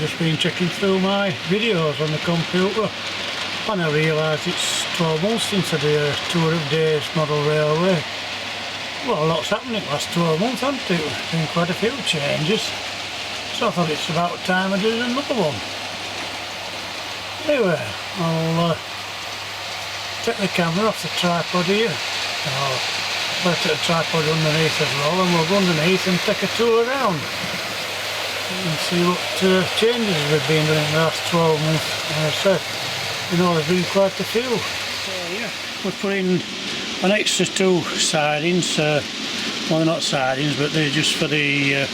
just been checking through my videos on the computer and I realised it's 12 months since I did a tour of Dave's model railway. Well, a lot's happened in the last 12 months, hasn't it? There's been quite a few changes. So I thought it's about time I did another one. Anyway, I'll take the camera off the tripod here. I'll put the tripod underneath as well, and we'll go underneath and take a tour around and see what changes have been during the last 12 months. As I said, you know, there's been quite a few. So yeah, we're putting an extra 2 sidings. Well, they're not sidings, but they're just for the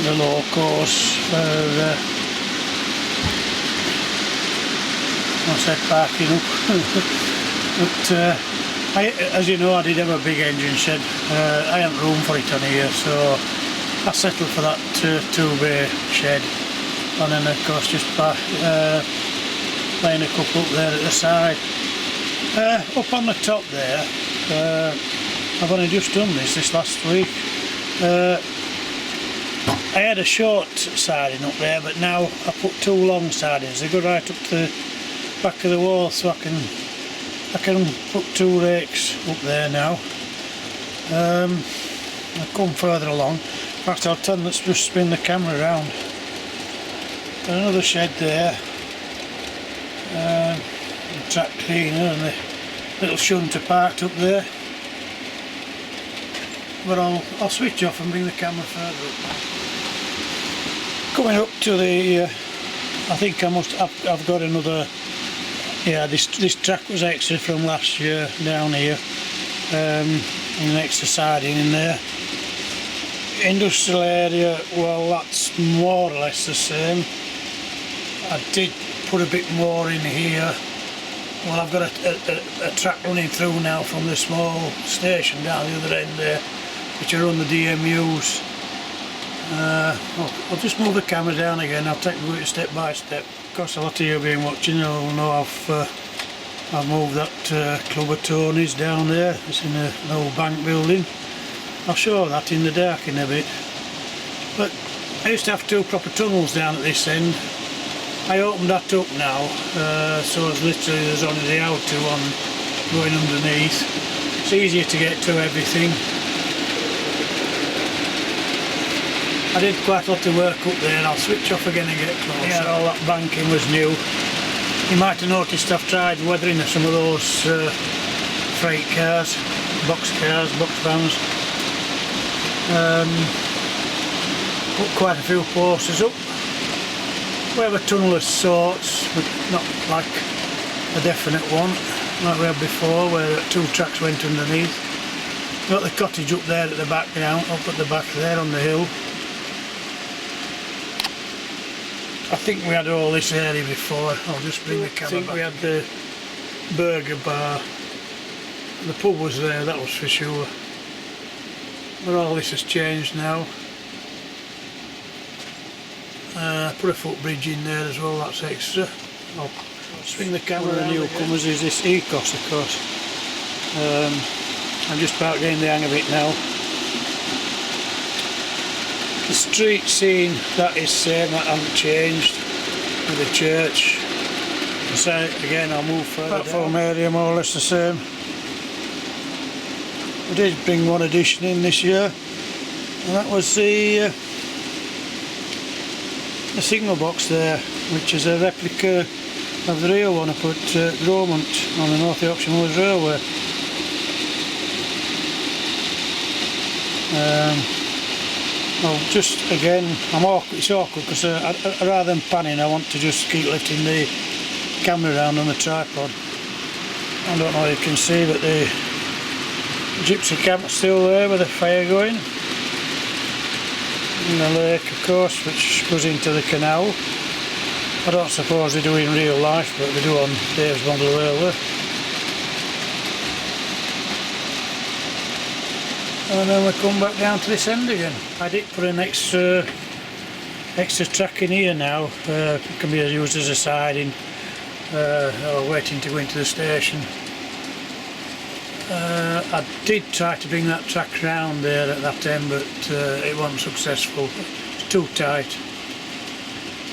locos for I said parking up. But as you know, I did have a big engine shed. I haven't room for it on here, so I settled for that 2-bay shed, and then of course just laying a couple up there at the side. Up on the top there, I've only just done this last week. I had a short siding up there, but now I put 2 long sidings. They go right up to the back of the wall, so I can put 2 rakes up there now. I'll come further along. In fact, let's just spin the camera around. Got another shed there. The track cleaner and the little shunter parked up there. But I'll switch off and bring the camera further up. Coming up to the, I think I've got another. Yeah, this track was extra from last year down here. And an extra siding in there. Industrial area, well, that's more or less the same. I did put a bit more in here. Well, I've got a track running through now from the small station down the other end there, which I run the DMUs. I'll just move the camera down again. I'll take you step by step. Of course, a lot of you have been watching. You'll know I've moved that Club of Tony's down there. It's in an old bank building. I'll show that in the dark in a bit. But I used to have 2 proper tunnels down at this end. I opened that up now, so there's only the outer one going underneath. It's easier to get to everything. I did quite a lot of work up there, and I'll switch off again and get close. Yeah, all that banking was new. You might have noticed I've tried weathering some of those freight cars, box vans. Put quite a few posters up. We have a tunnel of sorts, but not like a definite one, like we had before, where 2 tracks went underneath. Got the cottage up there at the back now, up at the back there on the hill. I think we had all this area before. I'll just bring the camera back. We had the burger bar. The pub was there, that was for sure. But all this has changed now. Put a footbridge in there as well, that's extra. I'll swing the camera. One of the newcomers is this Ecos, of course. I'm just about getting the hang of it now. The street scene, that is same, that hasn't changed with the church. So again, I'll move further. Platform area more or less the same. We did bring one addition in this year, and that was the signal box there, which is a replica of the real one I put at Gromont on the North Yorkshire Moors Railway. Well, just again, it's awkward because rather than panning, I want to just keep lifting the camera around on the tripod. I don't know if you can see, but the gypsy camp's still there with the fire going. And the lake, of course, which goes into the canal. I don't suppose they do in real life, but they do on Dave's model railway. And then we come back down to this end again. I did put an extra track in here now. It can be used as a siding or waiting to go into the station. I did try to bring that track round there at that end, but it wasn't successful. It's too tight.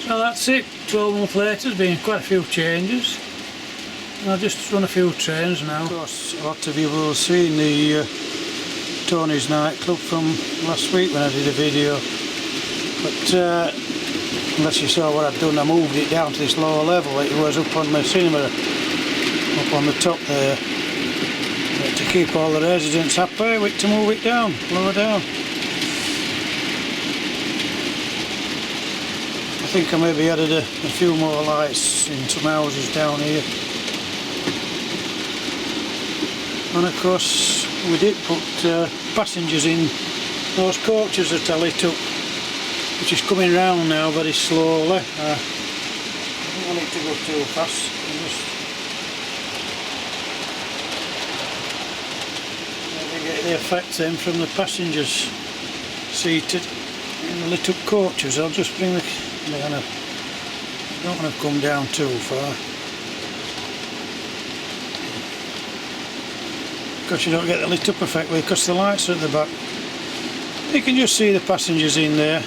So that's it, 12 months later, there's been quite a few changes. I'll just run a few trains now. Of course, a lot of you will have seen the Tony's nightclub from last week when I did a video. But unless you saw what I've done, I moved it down to this lower level. It was up on my cinema, up on the top there. But to keep all the residents happy, we had to move it down, lower down. I think I maybe added a few more lights in some houses down here. And of course we did put passengers in those coaches that I lit up, which is coming round now very slowly. I don't want it to go too fast. Maybe get the effect then from the passengers seated in the lit up coaches. I'll just bring the... I don't want to come down too far, because you don't get the lit up effect because the lights are at the back. You can just see the passengers in there.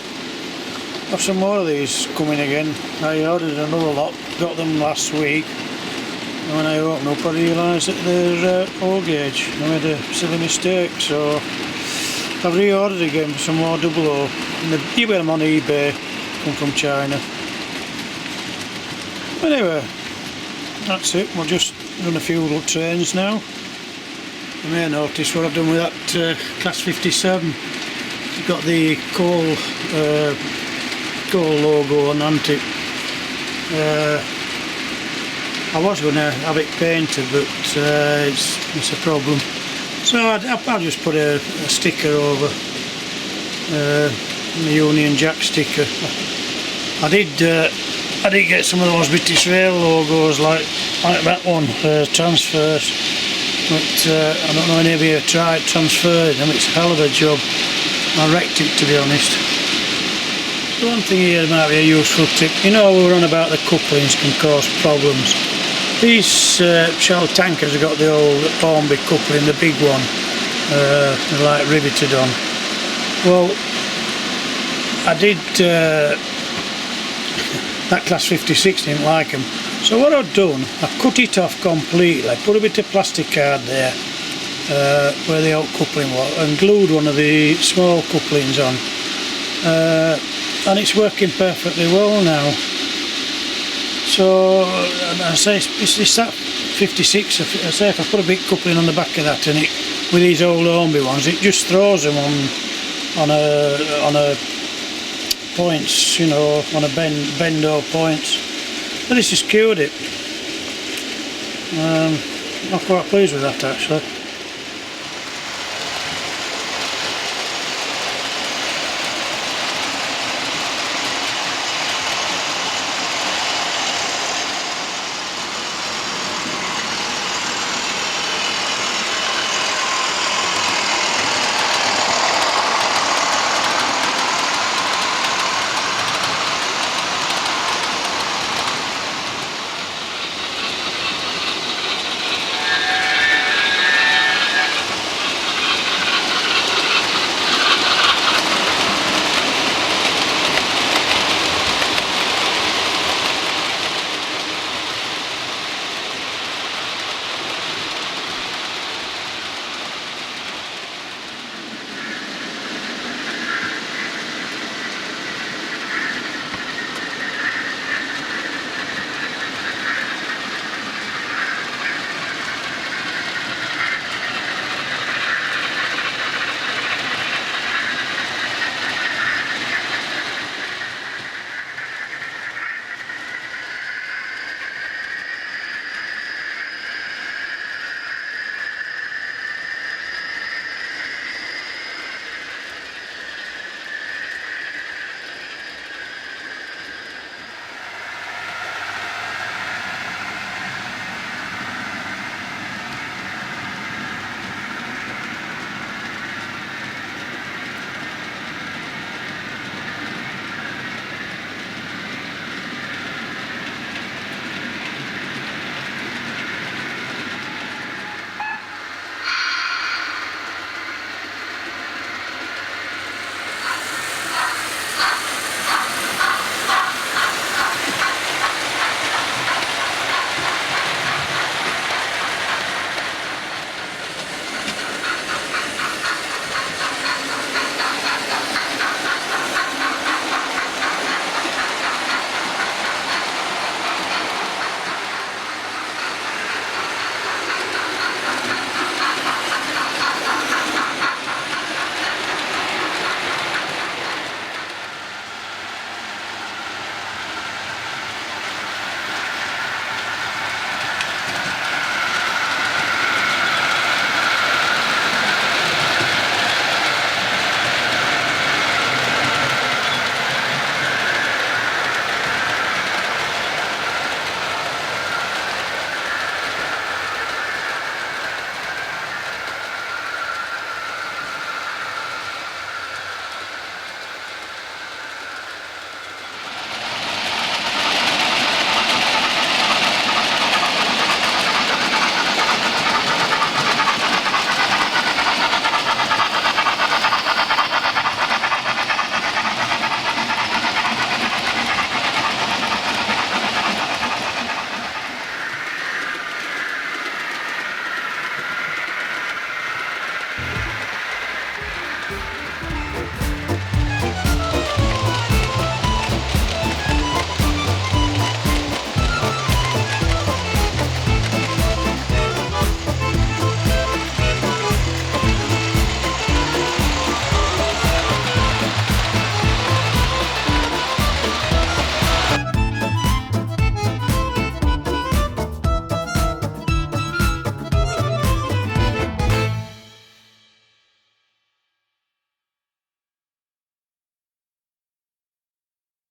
Have some more of these coming again. I ordered another lot, got them last week, and when I opened up I realised that they're old gauge. I made a silly mistake, so I've reordered again for some more 00. And you get them on eBay, come from China. Anyway, that's it. We'll just run a few little trains now. You may notice what I've done with that Class 57. It's got the coal logo on it. I was going to have it painted, but it's a problem. So I'll just put a sticker over, the Union Jack sticker. I did get some of those British Rail logos like that one, transfers. But I don't know if any of you have tried transferring them. It's a hell of a job. I wrecked it, to be honest. The one thing here might be a useful tip. You know, we were on about the couplings can cause problems. These Shell tankers have got the old Hornby coupling, the big one, they're like riveted on. Well, I did that Class 56 didn't like them. So what I've done, I've cut it off completely, put a bit of plastic card there where the old coupling was, and glued one of the small couplings on, and it's working perfectly well now. So I say it's that 56. I say if I put a big coupling on the back of that, and it with these old Hornby ones, it just throws them on a points, you know, on a bend or points. But this has cured it. I'm quite pleased with that actually.